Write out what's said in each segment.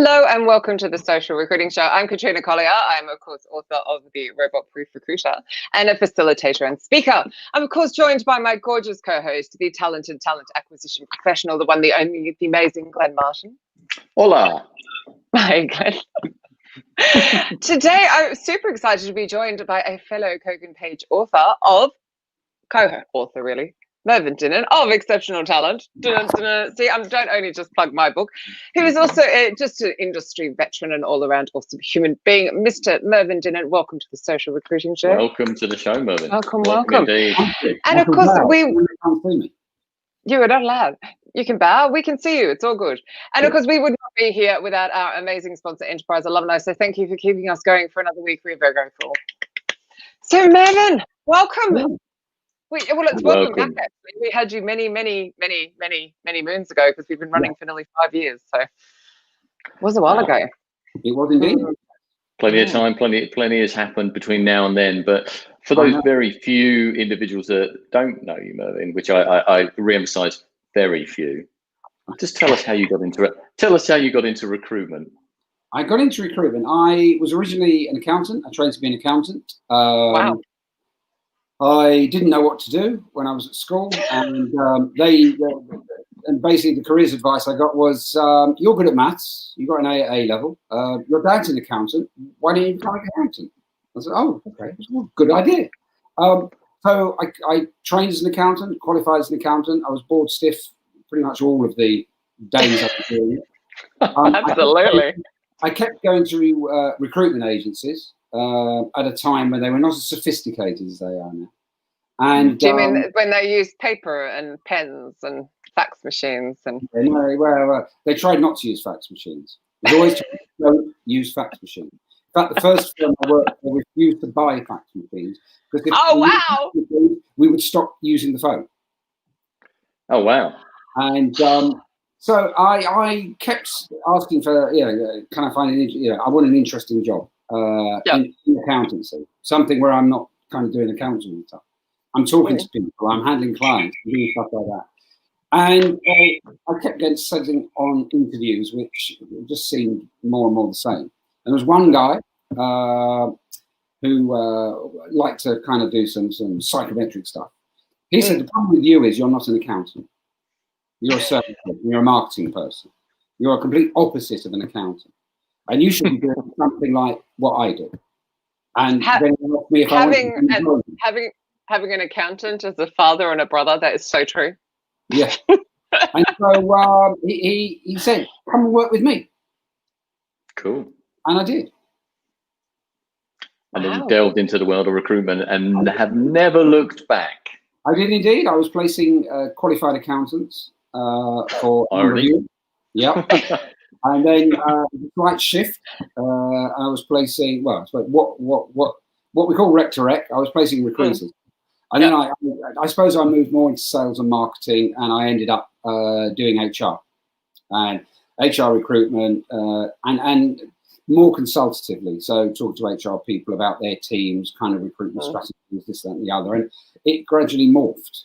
Hello and welcome to the Social Recruiting Show. I'm Katrina Collier. I'm, of course, author of The Robot Proof Recruiter and a facilitator and speaker. I'm, of course, joined by my gorgeous co-host, the talented talent acquisition professional, the one, the only, the amazing Glenn Martin. Hola. Hi, Glenn. Today, I'm super excited to be joined by a fellow Kogan Page author of, co-author really, Mervyn Dinnen of Exceptional Talent. See, I don't only just plug my book. He was also just an industry veteran and all-around awesome human being. Mr. Mervyn Dinnen, welcome to the Social Recruiting Show. Welcome to the show, Mervyn. Welcome. Indeed. And of course, you are not allowed. You can bow. We can see you. It's all good. And of course, we would not be here without our amazing sponsor, Enterprise Alumni. So thank you for keeping us going for another week. We're very grateful. So, Mervyn, welcome. Yeah. Well, it's welcome back, actually. We had you many moons ago because we've been running for nearly 5 years. So it was a while ago. It was indeed. Plenty of time, plenty has happened between now and then. But for those very few individuals that don't know you, Mervyn, which I re-emphasize, very few, just tell us how you got into it. Tell us how you got into recruitment. I got into recruitment. I was originally an accountant. I trained to be an accountant. Wow. I didn't know what to do when I was at school, and and basically the careers advice I got was, you're good at maths, you got an A at A level, your dad's an accountant, why don't you become an accountant? I said, oh, okay, good idea. So I trained as an accountant, qualified as an accountant. I was bored stiff pretty much all of the days I was doing it. Absolutely. I kept going to recruitment agencies at a time when they were not as sophisticated as they are now. And do you mean when they used paper and pens and fax machines? And well, they tried not to use fax machines. They always told us, don't use fax machines. In fact, the first firm I worked for refused to buy fax machines because if we would stop using the phone. Oh wow! And so I kept asking for, can I find I want an interesting job in accountancy, something where I'm not kind of doing accounting stuff. I'm talking to people, I'm handling clients, doing stuff like that. And I kept getting setting on interviews, which just seemed more and more the same. And there was one guy who liked to kind of do some psychometric stuff. He said, the problem with you is you're not an accountant. You're a service person, you're a marketing person. You're a complete opposite of an accountant. And you should be doing something like what I do. And then he asked me if having an accountant as a father and a brother, that is so true. Yeah. And so he said, come and work with me. Cool. And I did. And then you delved into the world of recruitment and have never looked back. I did indeed. I was placing qualified accountants for review. Yeah. And then slight shift. I was placing, well, what we call rec to rec. I was placing recruiters. And then I suppose I moved more into sales and marketing, and I ended up doing HR and HR recruitment and more consultatively. So talk to HR people about their teams, kind of recruitment strategies, this, that, and the other. And it gradually morphed.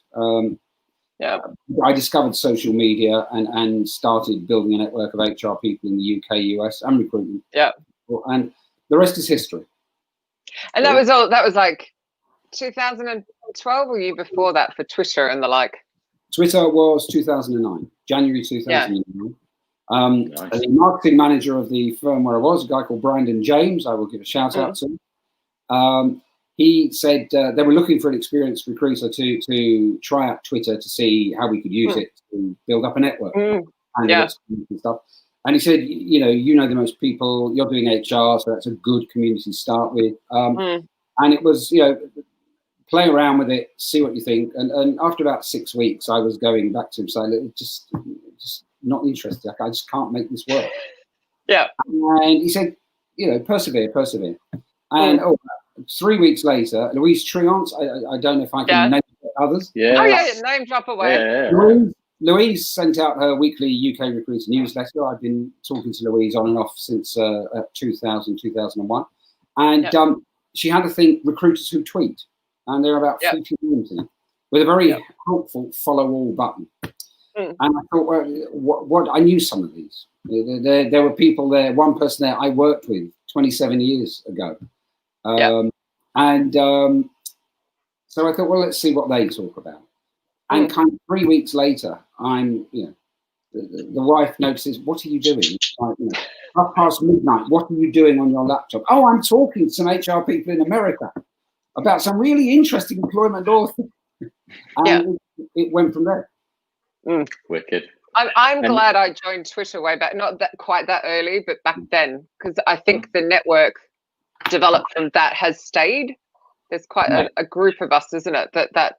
I discovered social media and started building a network of HR people in the UK, US, and recruitment. Yeah. And the rest is history. And that was like 2012 or year before that for Twitter and the like? Twitter was 2009, January 2009. As the marketing manager of the firm where I was, a guy called Brandon James, I will give a shout out to. He said they were looking for an experienced recruiter to try out Twitter to see how we could use it to build up a network and stuff. And he said, you know the most people, you're doing HR, so that's a good community to start with. And it was, play around with it, see what you think. And after about 6 weeks, I was going back to him saying, just not interested. I just can't make this work. Yeah. And he said, persevere. And 3 weeks later, Louise Triance, I don't know if I can name others. Yeah. Oh, yeah, name drop away. Yeah. Louise sent out her weekly UK Recruiter newsletter. I've been talking to Louise on and off since 2001. And she had a thing, recruiters who tweet. And there are about 50 names in it, with a very helpful follow all button. And I thought, well, what I knew some of these. There were people there. One person there I worked with 27 years ago, so I thought, well, let's see what they talk about. And kind of 3 weeks later, the wife notices, what are you doing? It's like, midnight. What are you doing on your laptop? Oh, I'm talking to some HR people in America about some really interesting employment law thing. And it went from there. Wicked. I'm glad I joined Twitter way back, not that quite that early, but back then, because I think the network developed from that has stayed. There's quite a group of us, isn't it, that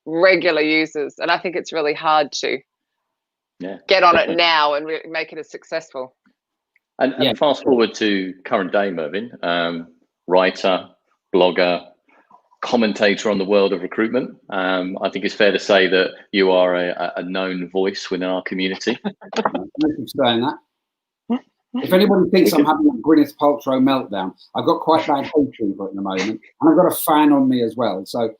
regular users, and I think it's really hard to get on it now and really make it as successful. And fast forward to current day, Mervyn, writer, blogger, commentator on the world of recruitment. I think it's fair to say that you are a known voice within our community. Thank you for saying that. If anybody thinks I'm having a Gwyneth Paltrow meltdown, I've got quite bad hay fever at the moment, and I've got a fan on me as well. So,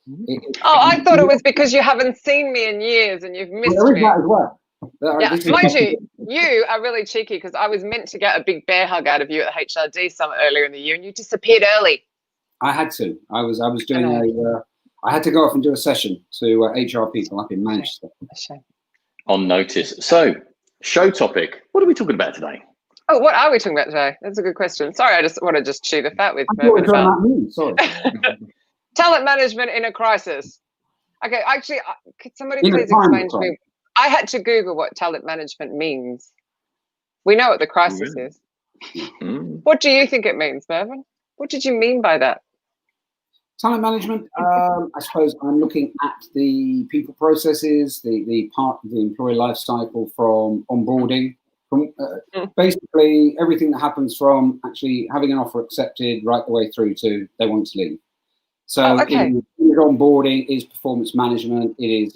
I thought it was because you haven't seen me in years and you've missed me. That as well. Mind you are really cheeky, because I was meant to get a big bear hug out of you at the HRD summit earlier in the year, and you disappeared early. I had to. I was doing I had to go off and do a session to HR people up in Manchester. On notice. So, show topic. What are we talking about today? Oh, what are we talking about today? That's a good question. Sorry, I just want to shoot a fat with Mervyn about me. Sorry. Talent management in a crisis. Okay, actually, could somebody please explain to me? I had to Google what talent management means. We know what the crisis is. What do you think it means, Mervyn? What did you mean by that? Talent management, I suppose I'm looking at the people processes, the part of the employee life cycle from onboarding, from basically everything that happens from actually having an offer accepted right the way through to they want to leave. So it is onboarding, it is performance management, it is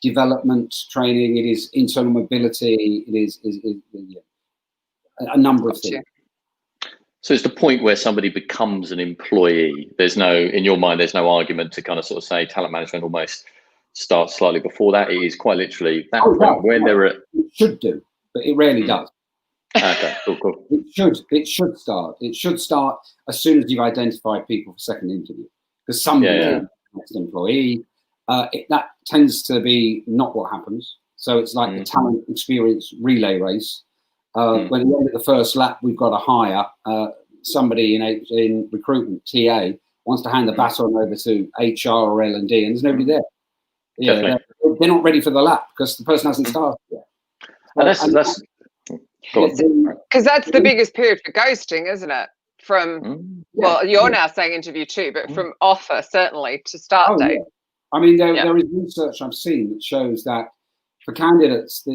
development training, it is internal mobility, it is a number of things. So it's the point where somebody becomes an employee. In your mind, there's no argument to kind of sort of say talent management almost starts slightly before that. It is quite literally that point where they're at. It should do, but it rarely does. Okay, cool. It should start. It should start as soon as you've identified people for second interview, because somebody next employee. That tends to be not what happens. So it's like the talent experience relay race. When at the end of the first lap, we've got to hire somebody in recruitment, TA, wants to hand the baton over to HR or L&D, and there's nobody there. They're not ready for the lap because the person hasn't started yet. Because that's the biggest period for ghosting, isn't it? From you're now saying interview 2, but from offer certainly to start date. Yeah. I mean, there is research I've seen that shows that for candidates,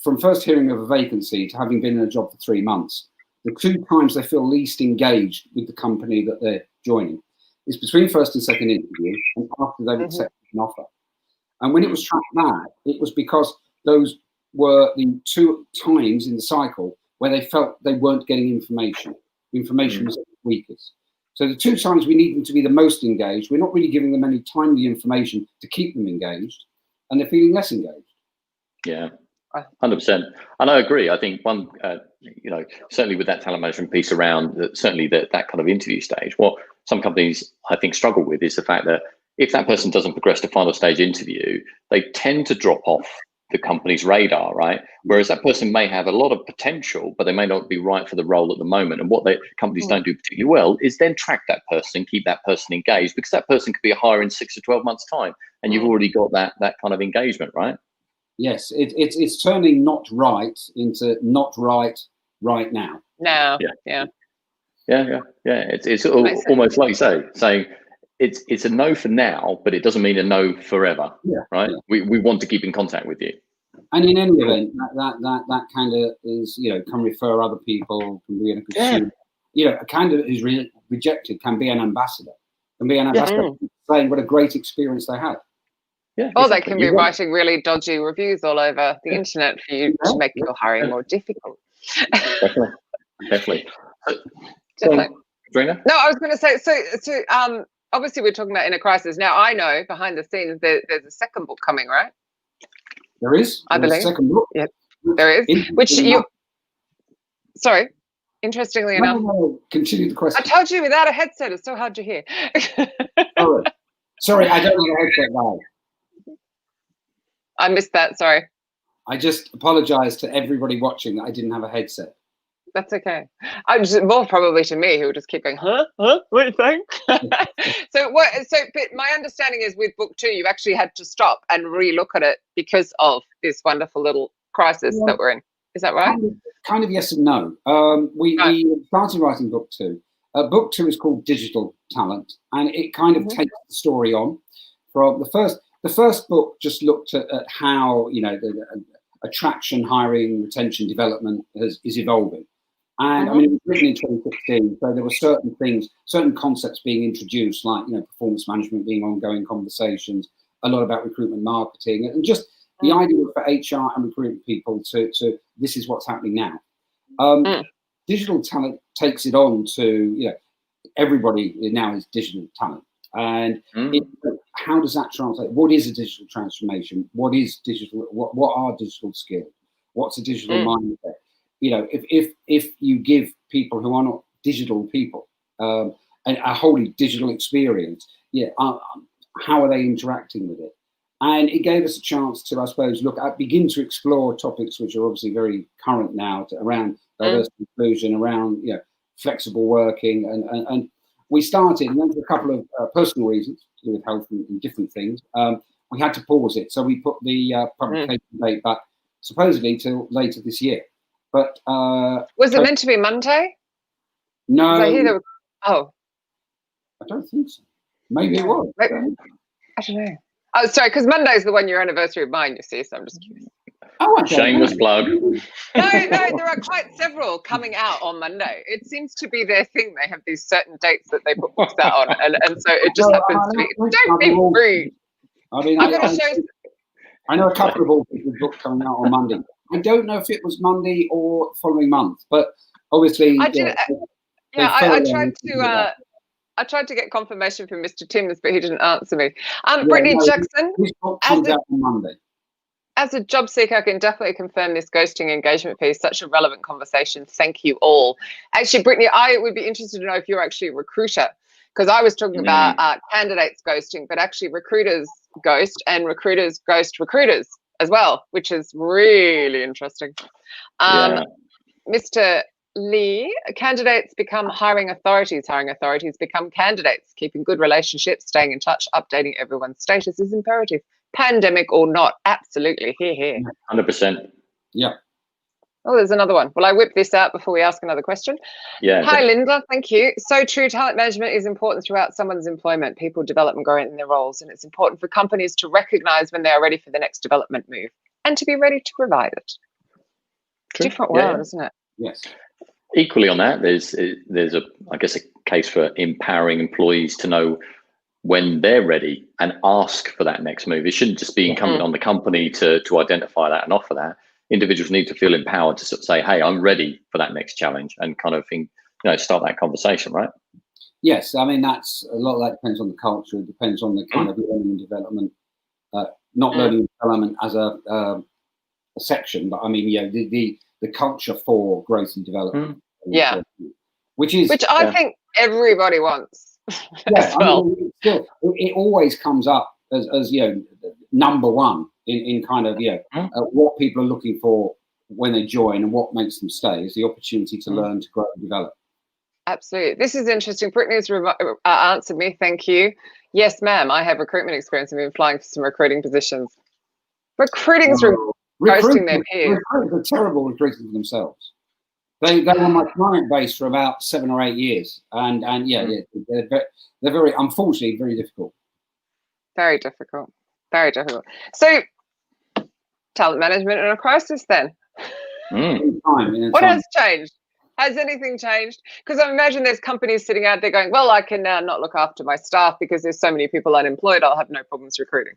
from first hearing of a vacancy to having been in a job for 3 months, the 2 times they feel least engaged with the company that they're joining is between first and second interview and after they've accepted an offer. And when it was tracked back, it was because those were the 2 times in the cycle where they felt they weren't getting information. The information was at the weakest. So the 2 times we need them to be the most engaged, we're not really giving them any timely information to keep them engaged, and they're feeling less engaged. Yeah. 100%, and I agree. I think one, certainly with that talent management piece around certainly that kind of interview stage, what some companies I think struggle with is the fact that if that person doesn't progress to final stage interview, they tend to drop off the company's radar, right? Whereas that person may have a lot of potential, but they may not be right for the role at the moment. And what companies don't do particularly well is then track that person and keep that person engaged, because that person could be a hire in 6 to 12 months' time, and you've already got that kind of engagement, right? Yes, it's turning not right into not right now. No. Yeah. It's almost like you say, saying it's a no for now, but it doesn't mean a no forever. Right. Yeah. We want to keep in contact with you. And in any event, that kind of is, can refer other people, can be in a consumer. A candidate who's rejected can be an ambassador, saying what a great experience they had. Yeah, or they can be writing really dodgy reviews all over the internet for you to make your hiring more difficult. Definitely. Katrina? No, I was going to say, so obviously we're talking about in a crisis. Now, I know behind the scenes there's a second book coming, right? There is. I believe. Second book. Yeah, there is. Which you. Sorry. Interestingly enough. No, continue the question. I told you without a headset, it's so hard to hear. Sorry, I don't have a headset now. I missed that. Sorry. I just apologise to everybody watching that I didn't have a headset. That's okay. I just more probably to me who would just keep going, huh? What are you saying? So but my understanding is with book 2, you actually had to stop and relook at it because of this wonderful little crisis that we're in. Is that right? Kind of yes and no. We started writing book 2. Book 2 is called Digital Talent, and it kind of takes the story on from the first. The first book just looked at how the attraction, hiring, retention, development is evolving. And I mean, it was written in 2016, so there were certain things, certain concepts being introduced, like performance management being ongoing conversations, a lot about recruitment marketing, and just the idea for HR and recruitment people to this is what's happening now. Digital talent takes it on to everybody now is digital talent, and how does that translate? What is a digital transformation? What is digital? What are digital skills? What's a digital mindset? If you give people who are not digital people a wholly digital experience, how are they interacting with it? And it gave us a chance to, I suppose, begin to explore topics which are obviously very current now around diversity, inclusion, around flexible working, and we started, and then for a couple of personal reasons to do with health and different things, we had to pause it. So we put the publication date back supposedly till later this year. But was it meant to be Monday? No. I don't think so. Maybe it was. I don't know. Oh, sorry, because Monday is the 1-year anniversary of mine, you see, so I'm just curious. Shameless plug. No, there are quite several coming out on Monday. It seems to be their thing. They have these certain dates that they put books out on, and so it just happens to be. Don't be rude. I mean, I know a couple of authors with books coming out on Monday. I don't know if it was Monday or the following month, but obviously, I tried to get confirmation from Mr. Timms, but he didn't answer me. Brittany Jackson, as a job seeker, I can definitely confirm this ghosting engagement piece, such a relevant conversation. Thank you all. Actually, Brittany, I would be interested to know if you're actually a recruiter, because I was talking about candidates ghosting, but actually recruiters ghost and recruiters ghost recruiters as well, which is really interesting. Mr. Lee, candidates become hiring authorities become candidates. Keeping good relationships, staying in touch, updating everyone's status is imperative. Pandemic or not, absolutely. Here. 100%. Yeah. Oh, there's another one. Will I whip this out before we ask another question? Yeah. Hi, Linda. Thank you. So true. Talent management is important throughout someone's employment. People develop and grow in their roles, and it's important for companies to recognize when they are ready for the next development move and to be ready to provide it. True. Different world, isn't it? Yes. Equally on that, there's a case for empowering employees to know when they're ready and ask for that next move. It shouldn't just be incumbent on the company to identify that and offer that. Individuals need to feel empowered to sort of say, hey, I'm ready for that next challenge, and kind of start that conversation, right? Yes, I mean, that's a lot of that depends on the culture. It depends on the kind of learning and development, not learning and development as a section, but I mean, the culture for growth and development. Which I think everybody wants. As well. I mean, it always comes up as number one in kind of what people are looking for when they join, and what makes them stay is the opportunity to learn, to grow and develop. Absolutely. This is interesting. Brittany's answered me. Thank you. Yes, ma'am. I have recruitment experience and been applying for some recruiting positions. Recruiting's ghosting their peers. Recruiters are terrible recruiting for themselves. They were my client base for about 7 or 8 years, and they're very, unfortunately, very difficult. Very difficult. Very difficult. So, talent management in a crisis then. What has changed? Has anything changed? Because I imagine there's companies sitting out there going, well, I can now not look after my staff because there's so many people unemployed. I'll have no problems recruiting.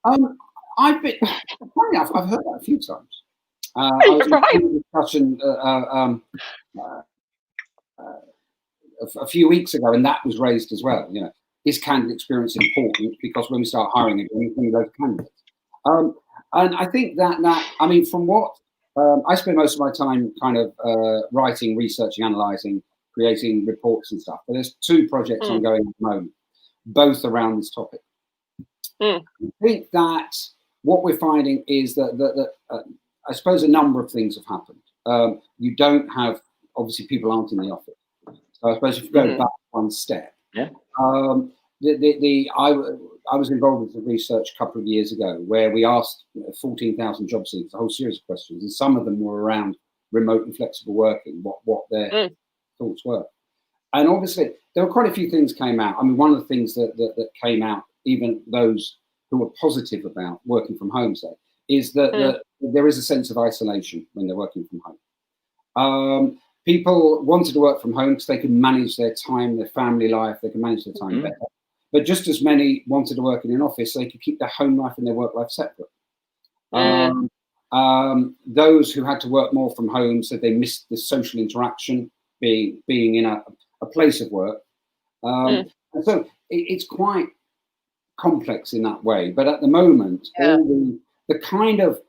I've heard that a few times. I was in a discussion a few weeks ago, and that was raised as well. Is candidate experience important? Because when we start hiring again, we think of those candidates. And I think I mean, from what I spend most of my time kind of writing, researching, analysing, creating reports and stuff. But there's 2 projects ongoing at the moment, both around this topic. I think that what we're finding is that I suppose a number of things have happened. You don't have, obviously, people aren't in the office. So I suppose if you go back one step, I was involved with the research a couple of years ago where we asked 14,000 job seekers a whole series of questions, and some of them were around remote and flexible working, what their thoughts were. And obviously, there were quite a few things came out. I mean, one of the things that came out, even those who were positive about working from home, say, is that there is a sense of isolation when they're working from home. People wanted to work from home because they could manage their time, their family life, they could manage their time better. But just as many wanted to work in an office so they could keep their home life and their work life separate. Those who had to work more from home said they missed the social interaction, being in a place of work. And so it's quite complex in that way. But at the moment, all the kind of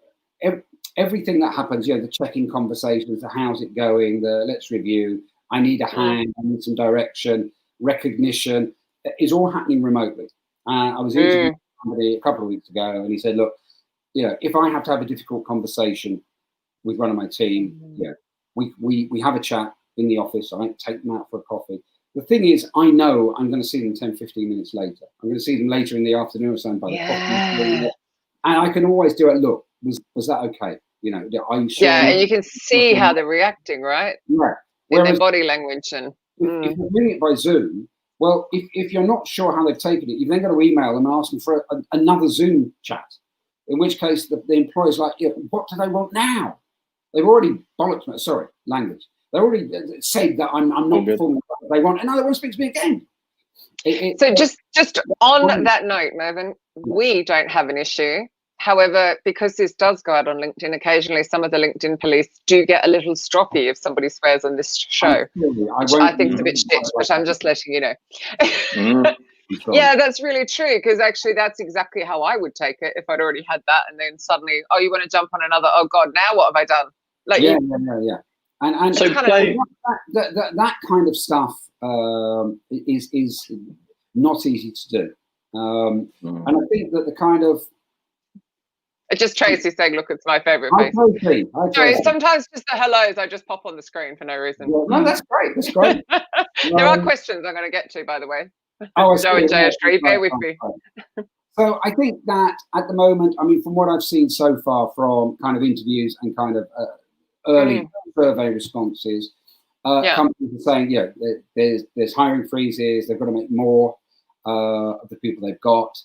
everything that happens, the check-in conversations, the how's it going, the let's review, I need a hand, I need some direction, recognition, is all happening remotely. I was interviewing somebody a couple of weeks ago, and he said, look, if I have to have a difficult conversation with one of my team, we have a chat in the office. I might take them out for a coffee. The thing is, I know I'm going to see them 10, 15 minutes later. I'm going to see them later in the afternoon or something by the coffee. And I can always do it. Look, was that okay? Are you sure? Yeah, and you can see how they're reacting, right? Right. In their body language. And if you're doing it by Zoom, well, if you're not sure how they've taken it, you've then got to email them and ask them for another Zoom chat. In which case, the employer's like, what do they want now? They've already bollocked me. Sorry, language. They already said that I'm not performing what they want, and now they want to speak to me again. So just on that note, Mervyn, we don't have an issue. However, because this does go out on LinkedIn, occasionally some of the LinkedIn police do get a little stroppy if somebody swears on this show, which I think is a bit shit, but I'm just letting you know. Yeah, that's really true, because actually that's exactly how I would take it if I'd already had that, and then suddenly, oh, you want to jump on another, oh God, now what have I done? Like, yeah. And so that kind of stuff is not easy to do. And I think that the kind of... Just Tracy saying, look, it's my favourite face. Sorry, sometimes just the hellos, I just pop on the screen for no reason. Yeah, no, that's great. That's great. There are questions I'm going to get to, by the way. Oh, Joe and JS3, bear with me. So I think that at the moment, I mean, from what I've seen so far from kind of interviews and kind of early survey responses, companies are saying, there's hiring freezes, they've got to make more of the people they've got.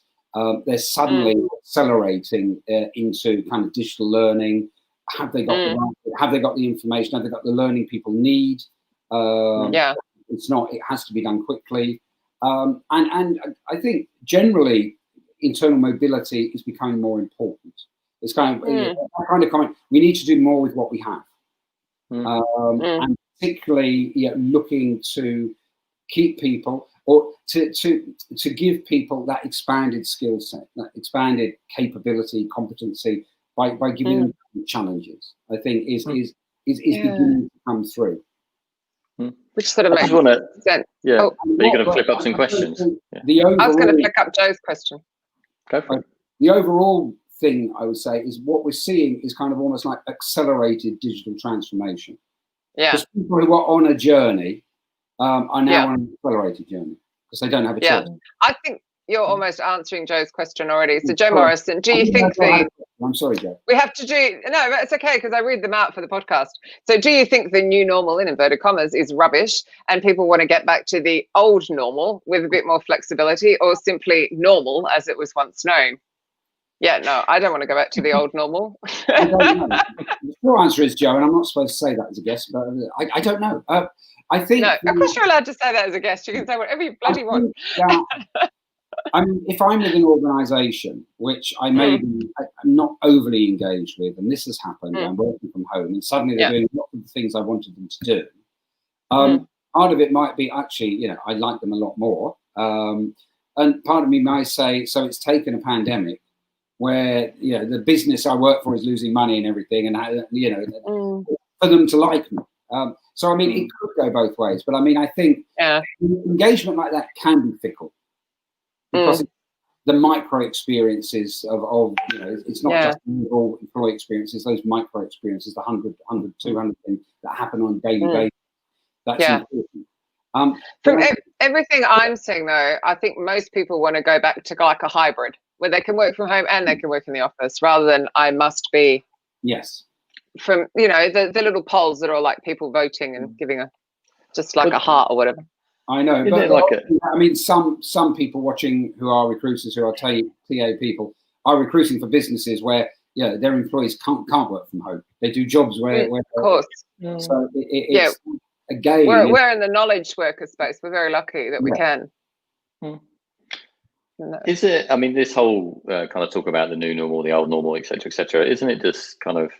They're suddenly accelerating into kind of digital learning. Have they got have they got the information? Have they got the learning people need? It's not. It has to be done quickly. And I think generally internal mobility is becoming more important. It's kind of comment. We need to do more with what we have, and particularly looking to keep people, or to give people that expanded skill set, that expanded capability, competency by giving them challenges. I think is beginning to come through. Which sort of makes sense. Yeah, are you going to flip up some questions? I was going to flick up Joe's question. Go for it. The overall thing I would say is what we're seeing is kind of almost like accelerated digital transformation. Yeah. Because people who are on a journey are now on an accelerated journey because they don't have a choice. I think you're almost answering Joe's question already. So, Joe Morrison, do you think I'm sorry, Joe. We have to do... No, it's okay, because I read them out for the podcast. So do you think the new normal, in inverted commas, is rubbish and people want to get back to the old normal with a bit more flexibility, or simply normal as it was once known? Yeah, no, I don't want to go back to the old normal. I don't know. The short answer is, Joe, and I'm not supposed to say that as a guest, but I don't know. I think... No, of course you're allowed to say that as a guest. You can say whatever you bloody want. I mean, if I'm with an organisation which I maybe I'm not overly engaged with, and this has happened, I'm working from home, and suddenly they're doing lots of the things I wanted them to do. Part of it might be actually, I like them a lot more, and part of me might say, so it's taken a pandemic where the business I work for is losing money and everything, and for them to like me. So I mean, it could go both ways, but I mean, I think engagement like that can be fickle because the micro experiences of it's not just all employee experiences; those micro experiences, the 100, 200 things that happen on a daily basis. That's important. From everything I'm seeing, though, I think most people want to go back to like a hybrid where they can work from home and they can work in the office, rather than I must be. Yes. From the little polls that are like people voting and giving a heart or whatever. I know, but I mean, some people watching who are recruiters, who are TA people, are recruiting for businesses where their employees can't work from home. They do jobs where of course. So it's again. We're in the knowledge worker space. We're very lucky that we can. Is it? I mean, this whole kind of talk about the new normal, the old normal, etc., etc. Isn't it just kind of?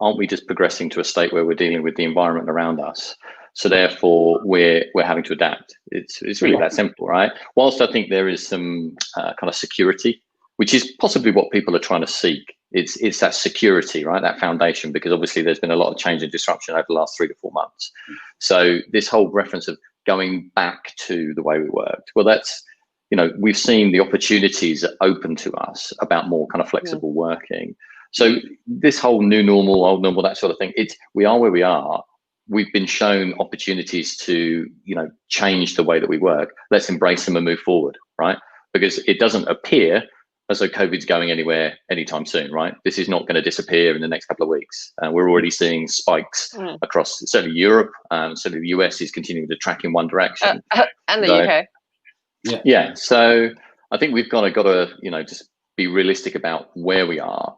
Aren't we just progressing to a state where we're dealing with the environment around us? So therefore, we're having to adapt. It's really that simple, right? Whilst I think there is some kind of security, which is possibly what people are trying to seek. It's that security, right? That foundation, because obviously there's been a lot of change and disruption over the last 3 to 4 months. So this whole reference of going back to the way we worked, well, that's, we've seen the opportunities open to us about more kind of flexible working. So this whole new normal, old normal, that sort of thing, we are where we are. We've been shown opportunities to, change the way that we work. Let's embrace them and move forward, right? Because it doesn't appear as though COVID's going anywhere anytime soon, right? This is not going to disappear in the next couple of weeks. We're already seeing spikes across certainly Europe. Certainly the US is continuing to track in one direction. And the UK. Yeah. So I think we've got to, just be realistic about where we are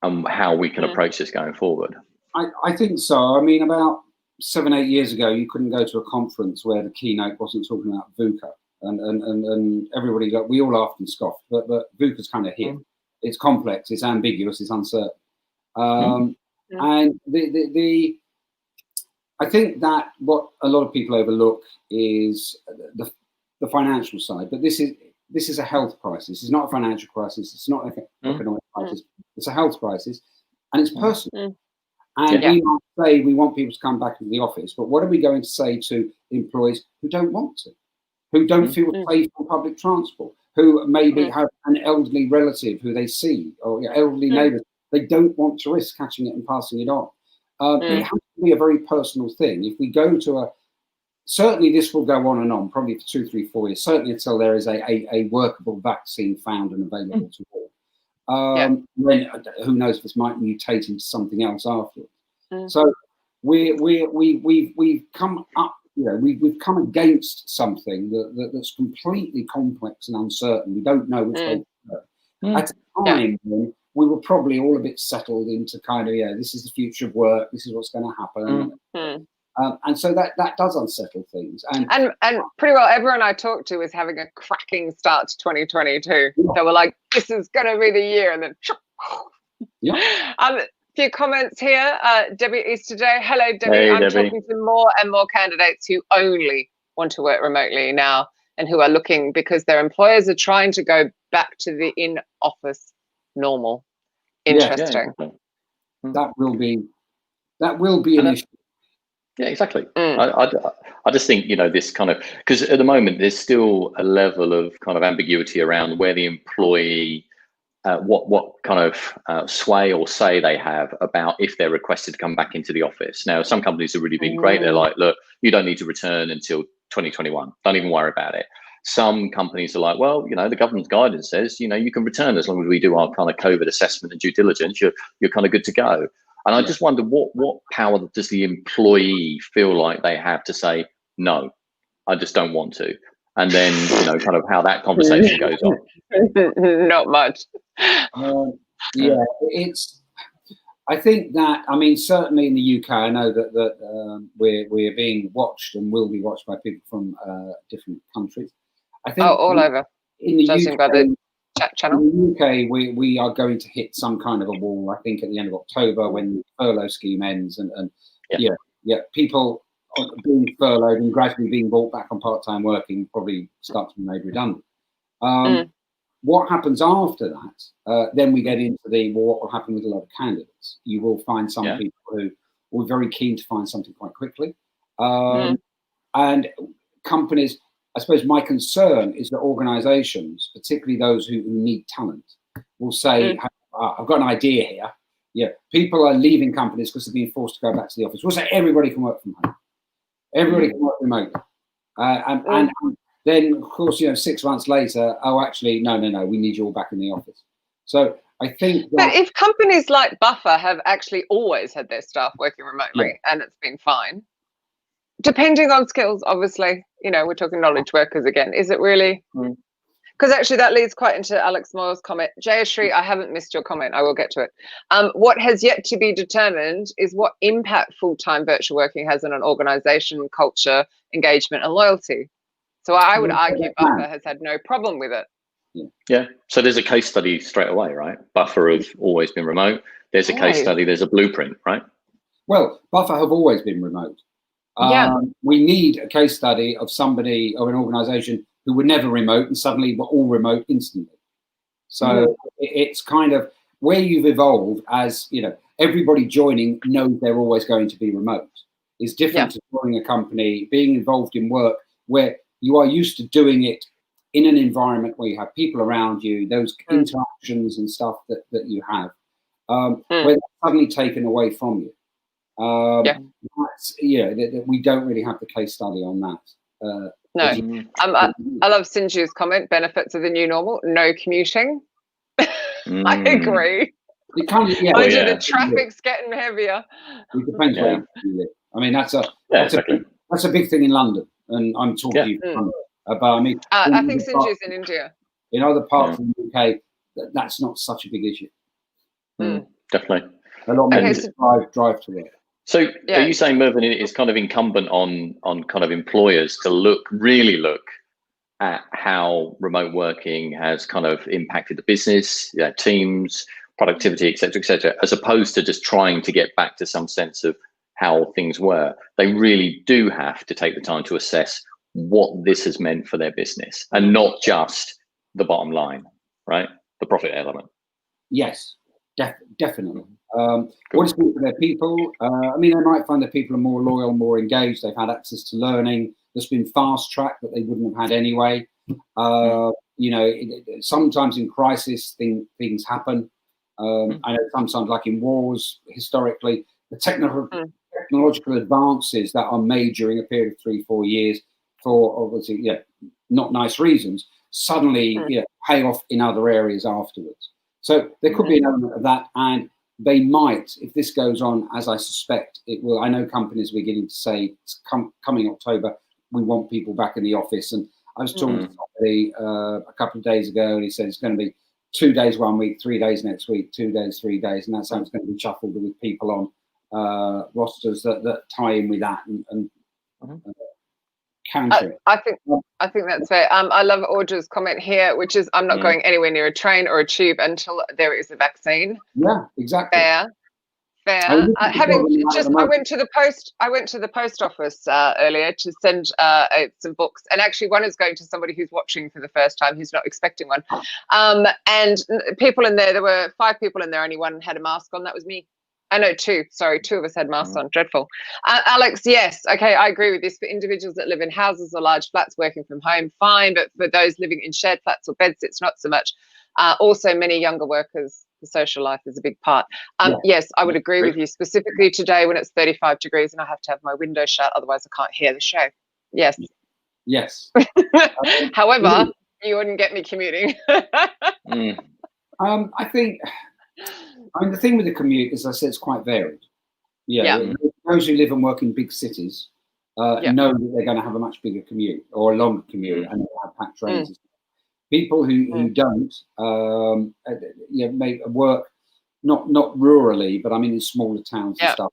and how we can approach this going forward. I think so. I mean, about 7-8 years ago, you couldn't go to a conference where the keynote wasn't talking about VUCA, and everybody we all laughed and scoffed. But VUCA's kind of here. It's complex. It's ambiguous. It's uncertain. And I think that what a lot of people overlook is the financial side. But this is a health crisis. It's not a financial crisis. It's not an economic crisis. It's a health crisis, and it's personal. And we might say we want people to come back into the office, but what are we going to say to employees who don't want to, who don't feel safe on public transport, who maybe have an elderly relative who they see, or elderly neighbours? They don't want to risk catching it and passing it on. It has to be a very personal thing. If we go to certainly this will go on and on, probably for 2, 3, 4 years, certainly until there is a workable vaccine found and available to all. Then who knows if this might mutate into something else afterwards. So we've come up, we've come against something that's completely complex and uncertain. We don't know which way to go. At a time when we were probably all a bit settled into kind of this is the future of work. This is what's going to happen. And so that does unsettle things. And pretty well everyone I talked to was having a cracking start to 2022. They were like, this is going to be the year. And then, a few comments here. Debbie Easterday. Hello, Debbie. Hey, I'm Debbie. talking to more and more candidates who only want to work remotely now and who are looking because their employers are trying to go back to the in-office normal. Interesting. That will be an issue. Yeah, exactly. I just think, this kind of, because at the moment there's still a level of kind of ambiguity around where the employee, what kind of sway or say they have about if they're requested to come back into the office. Now, some companies have really been great. They're like, look, you don't need to return until 2021. Don't even worry about it. Some companies are like, well, the government's guidance says, you can return as long as we do our kind of COVID assessment and due diligence. You're kind of good to go. And I just wonder what power does the employee feel like they have to say, no, I just don't want to. And then, kind of how that conversation goes on. Not much. I think that, I mean, certainly in the UK, I know that we're being watched and will be watched by people from different countries. I think all over. In the Judging UK, by the chat channel. In the UK, we are going to hit some kind of a wall, I think, at the end of October when the furlough scheme ends and people being furloughed and gradually being brought back on part-time working probably start to be made redundant. what happens after that, then we get into what will happen with a lot of candidates. You will find some people who were very keen to find something quite quickly. And companies, I suppose my concern is that organizations, particularly those who need talent, will say, I've got an idea here. Yeah, people are leaving companies because they're being forced to go back to the office. We'll say everybody can work from home. Everybody can work remotely. And then, of course, 6 months later, actually, no, we need you all back in the office. So I think that, but if companies like Buffer have actually always had their staff working remotely and it's been fine, depending on skills, obviously, we're talking knowledge workers again. Is it really? Because actually that leads quite into Alex Moore's comment. Jayashri, I haven't missed your comment. I will get to it. What has yet to be determined is what impact full-time virtual working has on an organisation, culture, engagement and loyalty. So I would argue Buffer has had no problem with it. Yeah. So there's a case study straight away, right? Buffer have always been remote. There's a case study. There's a blueprint, right? Well, Buffer have always been remote. We need a case study of somebody, of an organisation who were never remote and suddenly were all remote instantly. So it's kind of where you've evolved as, everybody joining knows they're always going to be remote. It's different to joining a company, being involved in work where you are used to doing it in an environment where you have people around you, those interactions and stuff that you have, where they're suddenly taken away from you. That we don't really have the case study on that. No, I love Sinju's comment, benefits of the new normal, no commuting. I agree. The traffic's getting heavier. It depends where you live. I mean, that's a big thing in London, and I'm talking to you from London. But I mean, I think Sinju's in India. In other parts of the UK, that's not such a big issue. Definitely. A lot more drive to work. So are you saying, Mervyn, it's kind of incumbent on kind of employers to really look at how remote working has kind of impacted the business, teams, productivity, et cetera, as opposed to just trying to get back to some sense of how things were? They really do have to take the time to assess what this has meant for their business and not just the bottom line, right? The profit element. Yes, definitely. What it's been for their people, I mean, they might find that people are more loyal, more engaged. They've had access to learning that's been fast-tracked that they wouldn't have had anyway. Sometimes in crisis, things happen. I know sometimes, like in wars, historically, the technological advances that are made during a period of 3-4 years for obviously, not nice reasons, suddenly pay off in other areas afterwards. So there could be an element of that, and they might, if this goes on, as I suspect it will. I know companies are beginning to say, coming October, we want people back in the office. And I was talking to somebody a couple of days ago, and he said it's going to be 2 days 1 week, 3 days next week, 2 days, 3 days, and that's how it's going to be shuffled with people on rosters that tie in with that and counter it. I think that's fair. I love Audra's comment here, which is, I'm not going anywhere near a train or a tube until there is a vaccine. Yeah, exactly. Fair. I went to the post office earlier to send some books, and actually one is going to somebody who's watching for the first time, who's not expecting one. And people in there were 5 people in there, only one had a mask on. That was me. I know 2. Sorry, 2 of us had masks on. Dreadful. Alex, yes. Okay, I agree with this. For individuals that live in houses or large flats working from home, fine. But for those living in shared flats or bedsits, not so much. Also, many younger workers, the social life is a big part. Yes, I would agree with you. Specifically today when it's 35 degrees and I have to have my window shut, otherwise I can't hear the show. Yes. Yes. However, you wouldn't get me commuting. I mean, the thing with the commute, as I said, it's quite varied. Those who live and work in big cities know that they're going to have a much bigger commute or a longer commute, and they'll have packed trains. People who don't, may work not rurally, but I mean in smaller towns and stuff.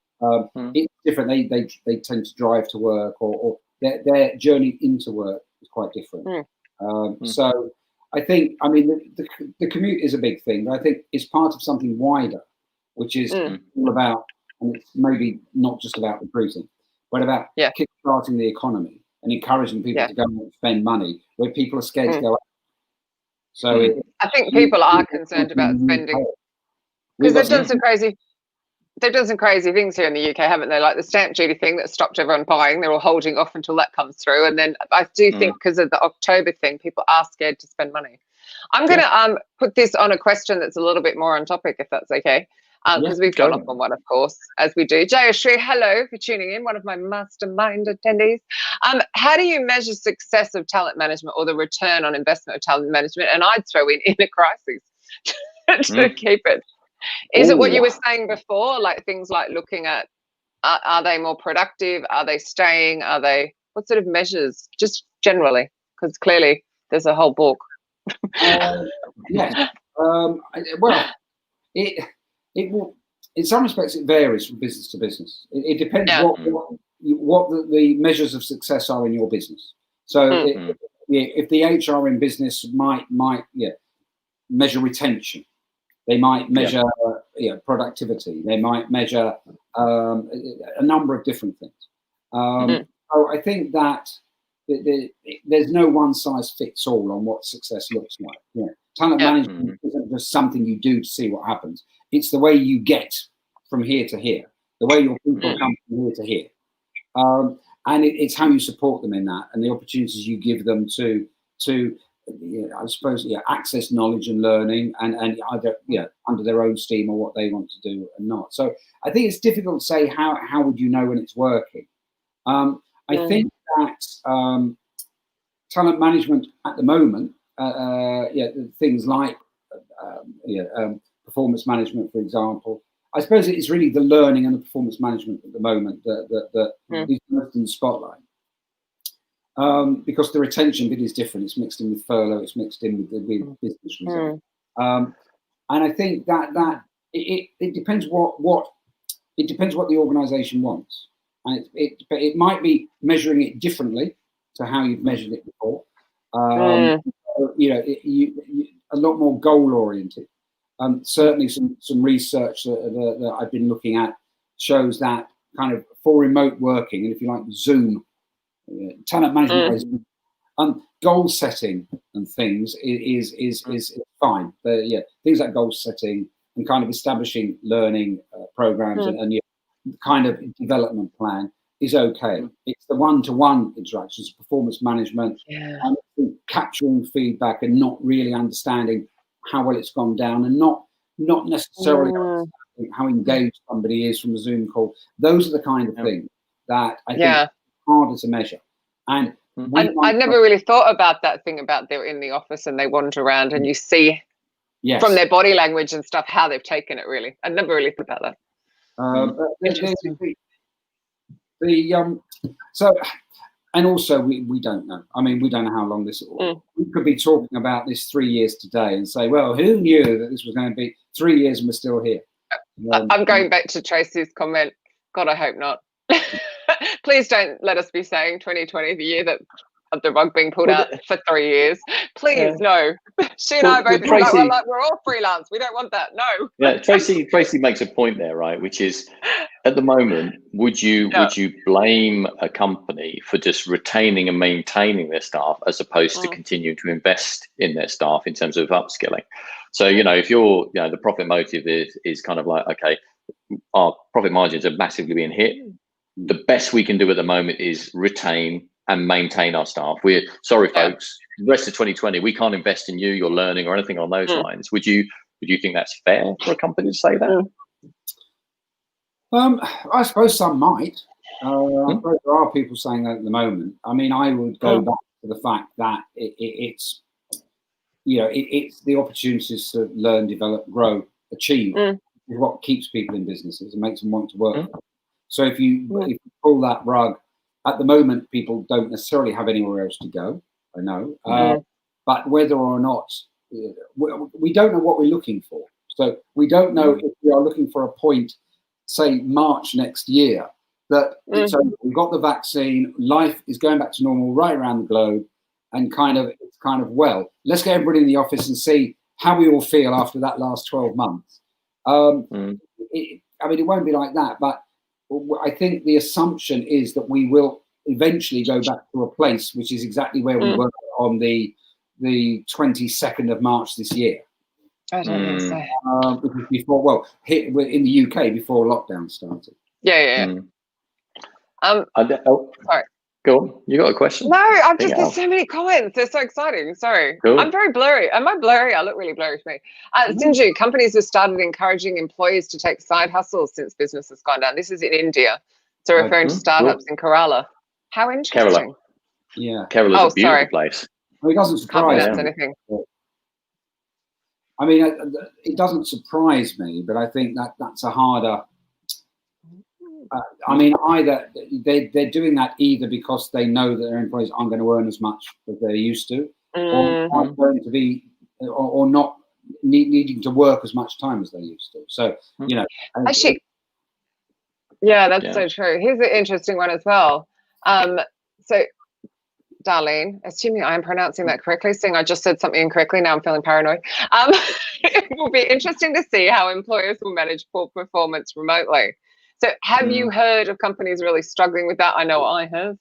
It's different. They tend to drive to work, or their journey into work is quite different. So I think, I mean, the commute is a big thing, but I think it's part of something wider, which is all about, and it's maybe not just about recruiting, but about kickstarting the economy and encouraging people to go and spend money where people are scared to go out. So I think people are concerned about spending because they've done some crazy things here in the UK, haven't they? Like the stamp duty thing that stopped everyone buying. They're all holding off until that comes through. And then I do think because of the October thing, people are scared to spend money. I'm going to put this on a question that's a little bit more on topic, if that's okay. Because we've gone off on one, of course, as we do. Jayashri, hello for tuning in, one of my mastermind attendees. How do you measure success of talent management or the return on investment of talent management? And I'd throw in a crisis to keep it. Is it what you were saying before, like things like looking at are they more productive? Are they staying? Are they what sort of measures? Just generally, because clearly there's a whole book. Yes. Well, it will. In some respects, it varies from business to business. It depends what the measures of success are in your business. So, if the HR in business might measure retention. They might measure productivity. They might measure a number of different things. So I think that there's no one size fits all on what success looks like. Talent management isn't just something you do to see what happens. It's the way you get from here to here, the way your people come from here to here. And it's how you support them in that and the opportunities you give them to I suppose, access knowledge and learning and either, under their own steam or what they want to do and not. So I think it's difficult to say how would you know when it's working. I think that talent management at the moment, things like performance management, for example, I suppose it is really the learning and the performance management at the moment that is most in the spotlight. Because the retention bit is different. It's mixed in with furlough. It's mixed in with business reserve. And I think that it depends what the organisation wants, and it might be measuring it differently to how you've measured it before. A lot more goal oriented. Certainly, some research that I've been looking at shows that kind of for remote working, and if you like, Zoom. Talent management, goal setting and things is fine. Things like goal setting and kind of establishing learning programs and kind of development plan is okay. It's the one-to-one interactions, performance management, and capturing feedback and not really understanding how well it's gone down and not necessarily understanding how engaged somebody is from a Zoom call. Those are the kind of things that I think harder to measure. And I never really thought about that thing about they're in the office and they wander around and you see from their body language and stuff how they've taken it. Really, I never really thought about that. Interesting. So, and also we don't know. I mean, we don't know how long this will. We could be talking about this 3 years today and say, well, who knew that this was going to be 3 years and we're still here? I'm going back to Tracy's comment. God, I hope not. Please don't let us be saying 2020, the year that of the rug being pulled out for 3 years. Please, no. She and I both we're all freelance. We don't want that. No. Yeah, Tracy makes a point there, right? Which is, at the moment, would you blame a company for just retaining and maintaining their staff as opposed to continue to invest in their staff in terms of upskilling? So, if you're, the profit motive is kind of like, okay, our profit margins are massively being hit. The best we can do at the moment is retain and maintain our staff. We're sorry, folks. The rest of 2020, we can't invest in you, your learning, or anything on those lines. Would you think that's fair for a company to say that? I suppose some might. I suppose there are people saying that at the moment. I mean, I would go back to the fact that it's the opportunities to learn, develop, grow, achieve is what keeps people in businesses and makes them want to work for them. So if you pull that rug, at the moment, people don't necessarily have anywhere else to go. I know, but whether or not we don't know what we're looking for. So we don't know if we are looking for a point, say March next year, that we've got the vaccine, life is going back to normal right around the globe, and well, let's get everybody in the office and see how we all feel after that last 12 months. It won't be like that, but I think the assumption is that we will eventually go back to a place which is exactly where we were on the the 22nd of March this year. I don't know. So. Before, well, in the UK before lockdown started. Yeah. Sorry. Go on. You got a question? No, there's so many comments. They're so exciting. Sorry. Cool. I'm very blurry. Am I blurry? I look really blurry to me. Sinju, companies have started encouraging employees to take side hustles since business has gone down. This is in India. So referring to startups in Kerala. How interesting. Kerala. Yeah. Kerala's a beautiful place. Well, it doesn't surprise me. Anything. I mean, it doesn't surprise me, but I think that's a harder... I mean, either they're doing that either because they know that their employees aren't going to earn as much as they're used to, or aren't going to be, or not needing to work as much time as they used to. So, you know, actually, that's so true. Here's an interesting one as well. So, Darlene, assuming I'm pronouncing that correctly, seeing I just said something incorrectly, now I'm feeling paranoid. It will be interesting to see how employers will manage poor performance remotely. So have you heard of companies really struggling with that? I know I have.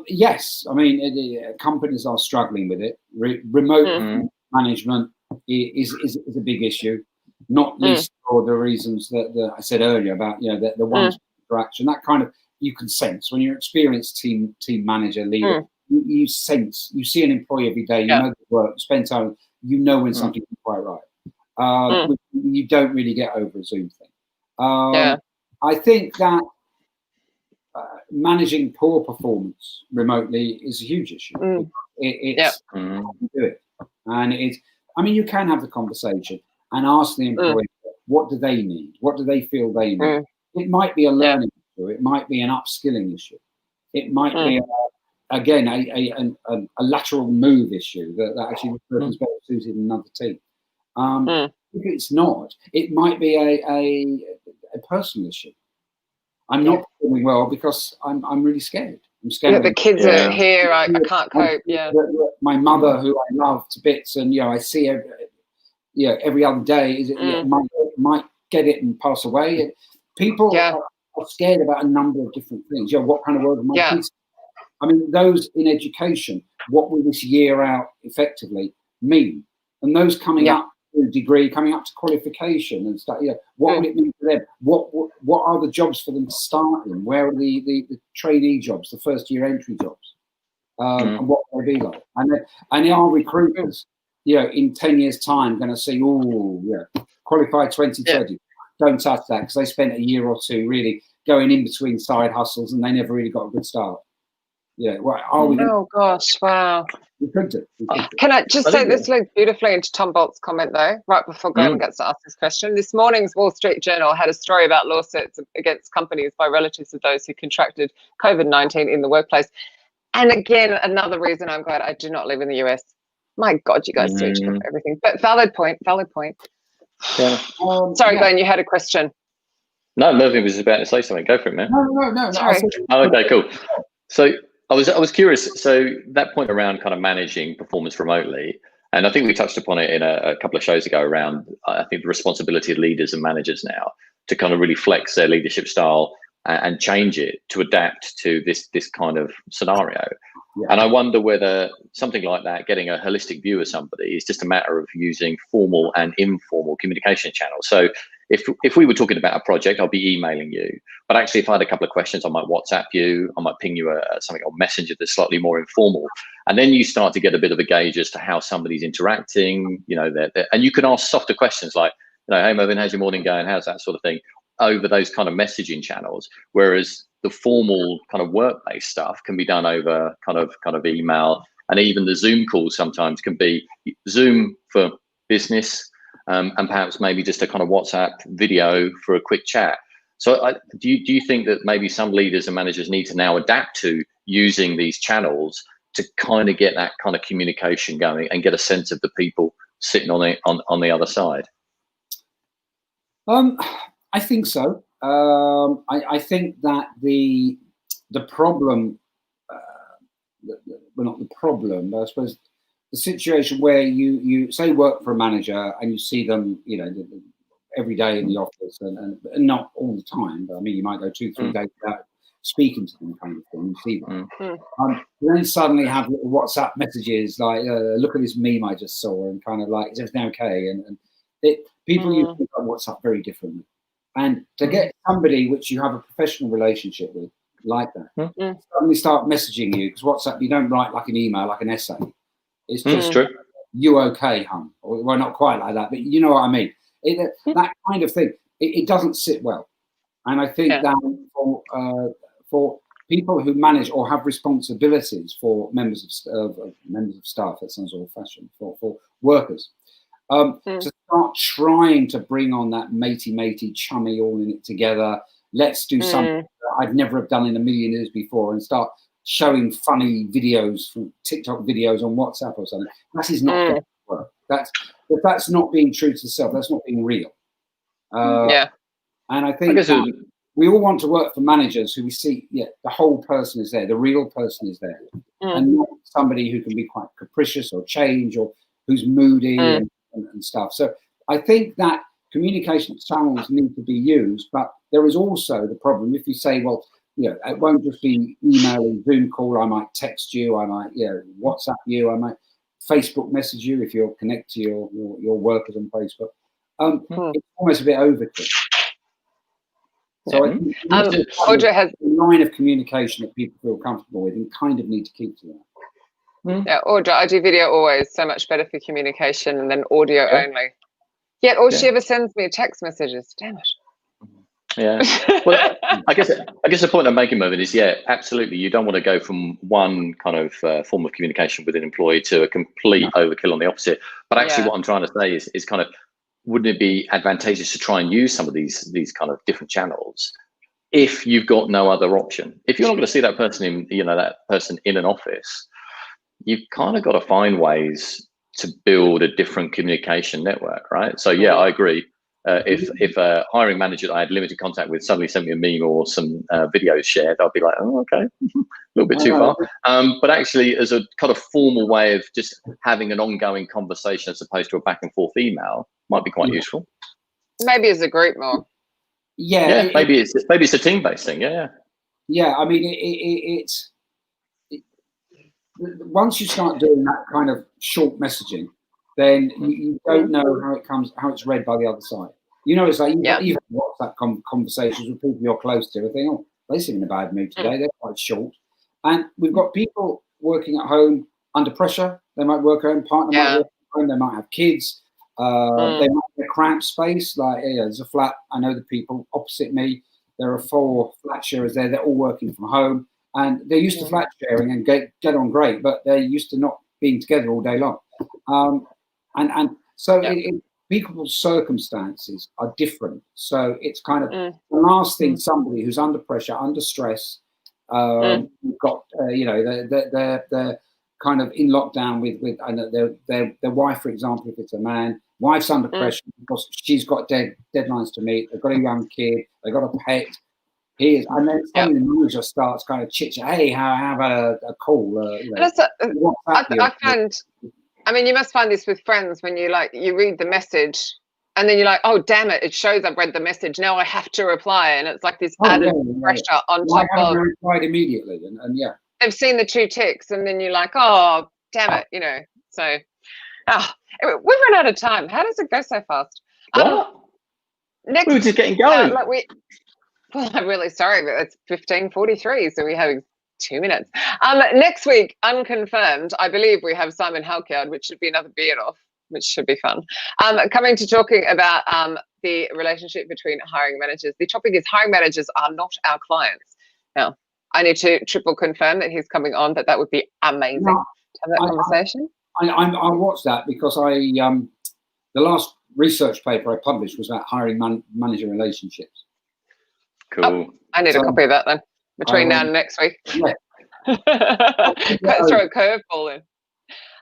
Yes. I mean, companies are struggling with it. Remote management is a big issue, not least for the reasons that I said earlier about, you know, the one interaction, that kind of, you can sense when you're an experienced team manager, leader, you sense, you see an employee every day, you know the work, you spend time, you know when something is quite right. You don't really get over a Zoom thing. I think that managing poor performance remotely is a huge issue. It's how you do it, and I mean, you can have the conversation and ask the employee what do they need, what do they feel they need. It might be a learning issue, it might be an upskilling issue, it might be again a lateral move issue that actually the person's better suited in another team. If it's not, it might be a personal issue. I'm not performing well because I'm really scared. I'm scared. The kids are here. I can't cope. My mother, who I love to bits, and you know, I see every other day, might get it and pass away. People are scared about a number of different things. You know, what kind of world are my kids? I mean, those in education, what will this year out effectively mean? And those coming up to degree, coming up to qualification and stuff. What will it mean for them? What are the jobs for them to start in? Where are the trainee jobs, the first year entry jobs? And what will they be like? And are recruiters, you know, in 10 years' time going to say, qualified 2020? Don't touch that, because they spent a year or two really going in between side hustles and they never really got a good start. Well, are we? Oh gosh, wow. We could do. Can I just say this leads beautifully into Tom Bolt's comment though, right before Graham gets to ask this question. This morning's Wall Street Journal had a story about lawsuits against companies by relatives of those who contracted COVID-19 in the workplace. And again, another reason I'm glad I do not live in the US. My God, you guys do each other for everything. But valid point. Yeah. Sorry, Glenn, you had a question. No, Mervyn was about to say something. Go for it, man. No. Sorry. Okay, cool. So I was curious. So that point around kind of managing performance remotely, and I think we touched upon it in a couple of shows ago around, I think, the responsibility of leaders and managers now to kind of really flex their leadership style and change it to adapt to this kind of scenario. Yeah. And I wonder whether something like that, getting a holistic view of somebody, is just a matter of using formal and informal communication channels. So if we were talking about a project, I'll be emailing you. But actually, if I had a couple of questions, I might WhatsApp you. I might ping you something on Messenger that's slightly more informal. And then you start to get a bit of a gauge as to how somebody's interacting. You know, and you can ask softer questions like, you know, hey Mervyn, how's your morning going? How's that sort of thing? Over those kind of messaging channels, whereas the formal kind of work-based stuff can be done over kind of email, and even the Zoom calls sometimes can be Zoom for business, and perhaps maybe just a kind of WhatsApp video for a quick chat. So do you think that maybe some leaders and managers need to now adapt to using these channels to kind of get that kind of communication going and get a sense of the people sitting on the other side? I think so. I think that the problem, well, not the problem, but I suppose the situation where you say work for a manager and you see them, you know, every day in the office and not all the time, but I mean, you might go 2-3 days without speaking to them kind of thing. You see that. Then suddenly have little WhatsApp messages like, look at this meme I just saw, and kind of like, is everything okay? And people use WhatsApp very differently. And to get somebody which you have a professional relationship with like that, suddenly start messaging you, because WhatsApp, you don't write like an email, like an essay. It's just, true. You okay, hun? Or, well, not quite like that, but you know what I mean. That kind of thing, it doesn't sit well. And I think that for people who manage or have responsibilities for members of staff, that sounds old-fashioned, for workers, to start trying to bring on that matey, chummy, all in it together. Let's do something that I've never have done in a million years before, and start showing funny videos from TikTok videos on WhatsApp or something. That is not going to work. That's not being true to self. That's not being real. And I think that we all want to work for managers who we see, the whole person is there, the real person is there, and not somebody who can be quite capricious or change, or who's moody and stuff. So I think that communication channels need to be used, but there is also the problem if you say, well, it won't just be email and Zoom call. I might text you, I might WhatsApp you, I might Facebook message you if you're connected to your workers on Facebook. It's almost a bit overkill. So I think Audra has a line of communication that people feel comfortable with, and kind of need to keep to that. Yeah, Audra, I do video always, so much better for communication, and then audio only. Yet all she ever sends me are text messages. Damn it. Yeah. Well, I guess the point I'm making, Mervyn, is absolutely. You don't want to go from one kind of form of communication with an employee to a complete overkill on the opposite. But actually, what I'm trying to say is kind of, wouldn't it be advantageous to try and use some of these kind of different channels if you've got no other option? If you're not going to see that person in an office, you've kind of got to find ways to build a different communication network, right? So I agree. If a hiring manager that I had limited contact with suddenly sent me a meme or some videos shared, I'd be like, oh, okay, a little bit too far. But actually, as a kind of formal way of just having an ongoing conversation as opposed to a back and forth email, might be quite useful. Maybe as a group more. Maybe it's a team-based thing. Yeah, I mean, it's once you start doing that kind of short messaging, then you don't know how it's read by the other side. It's like you've WhatsApp conversations with people you're close to. I think, oh, they seem in a bad mood today. They're quite short. And we've got people working at home under pressure. They might work at home, partner might work at home, they might have kids. They might have a cramped space. Like, there's a flat. I know the people opposite me. There are 4 flat sharers there. They're all working from home, and they're used to flat sharing and get on great, but they're used to not being together all day long. So people's circumstances are different. So it's kind of the last thing somebody who's under pressure, under stress, got they're kind of in lockdown with their wife, for example, if it's a man. Wife's under pressure because she's got deadlines to meet. They've got a young kid. They've got a pet. And then suddenly the manager starts kind of chit-chat. Hey, how about a call? I find, I mean, you must find this with friends when you read the message and then you're like, oh, damn it, it shows I've read the message. Now I have to reply. And it's like this added pressure on top of. I replied immediately. And they've seen the 2 ticks and then you're like, oh, damn it, So we've run out of time. How does it go so fast? We were just getting going. Well, I'm really sorry, but it's 15:43, so we're having 2 minutes. Next week, unconfirmed, I believe we have Simon Halkyard, which should be another beard off, which should be fun. Coming to talking about the relationship between hiring managers. The topic is hiring managers are not our clients. Now, I need to triple confirm that he's coming on, but that would be amazing to have that conversation. I watched that because the last research paper I published was about hiring manager relationships. Cool. Oh, I need a copy of that then, between now and next week. Yeah. Let's throw a curveball in.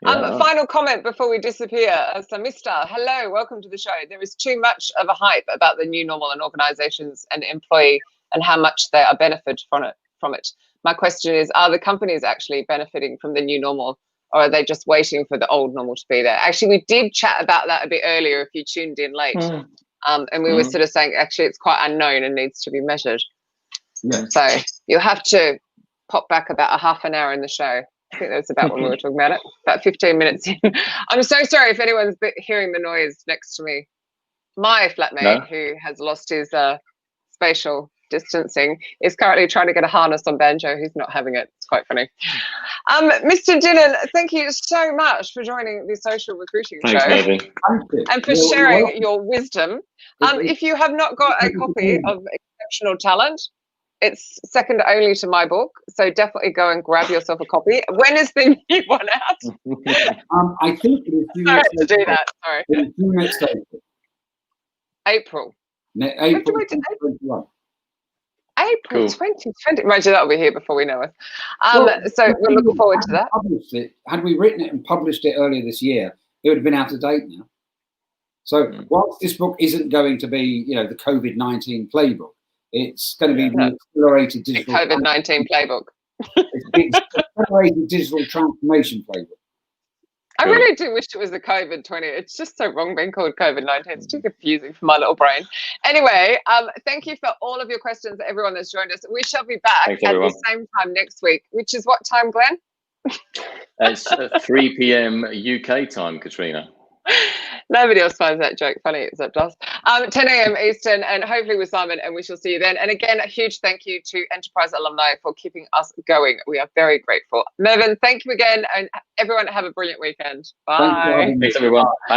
Final comment before we disappear. So, Mr. Hello, welcome to the show. There is too much of a hype about the new normal in organisations and employee and how much they are benefited from it. My question is, are the companies actually benefiting from the new normal, or are they just waiting for the old normal to be there? Actually, we did chat about that a bit earlier if you tuned in late. And we were sort of saying, actually, it's quite unknown and needs to be measured. Yeah. So you'll have to pop back about a half an hour in the show. I think that's about when we were talking about it, about 15 minutes in. I'm so sorry if anyone's hearing the noise next to me. My flatmate, who has lost his spatial distancing, is currently trying to get a harness on Banjo. He's not having it. It's quite funny. Mr. Dinnen, thank you so much for joining the Social Recruiting Show. Mervyn. And for sharing your wisdom. If you have not got a copy of Exceptional Talent, it's second only to my book, so definitely go and grab yourself a copy. When is the new one out? I think it is due Sorry next to do that. Sorry. It is due next April. April. April 2021. April 2020. Imagine that'll be here before we know it. Well, so we're looking forward to that. Had we written it and published it earlier this year, it would have been out of date now. So whilst this book isn't going to be, the COVID-19 playbook, it's going to be the accelerated digital COVID-19 playbook. It's the accelerated digital transformation playbook. I really do wish it was the COVID-20. It's just so wrong being called COVID-19. It's too confusing for my little brain. Anyway, thank you for all of your questions, everyone that's joined us. We shall be back at the same time next week, which is what time, Glenn? It's 3 p.m. UK time, Katrina. Nobody else finds that joke funny except us. 10 a.m. Eastern, and hopefully with Simon, and we shall see you then. And again, a huge thank you to Enterprise Alumni for keeping us going. We are very grateful. Mervyn, thank you again, and everyone have a brilliant weekend. Bye. Thanks, everyone. Bye.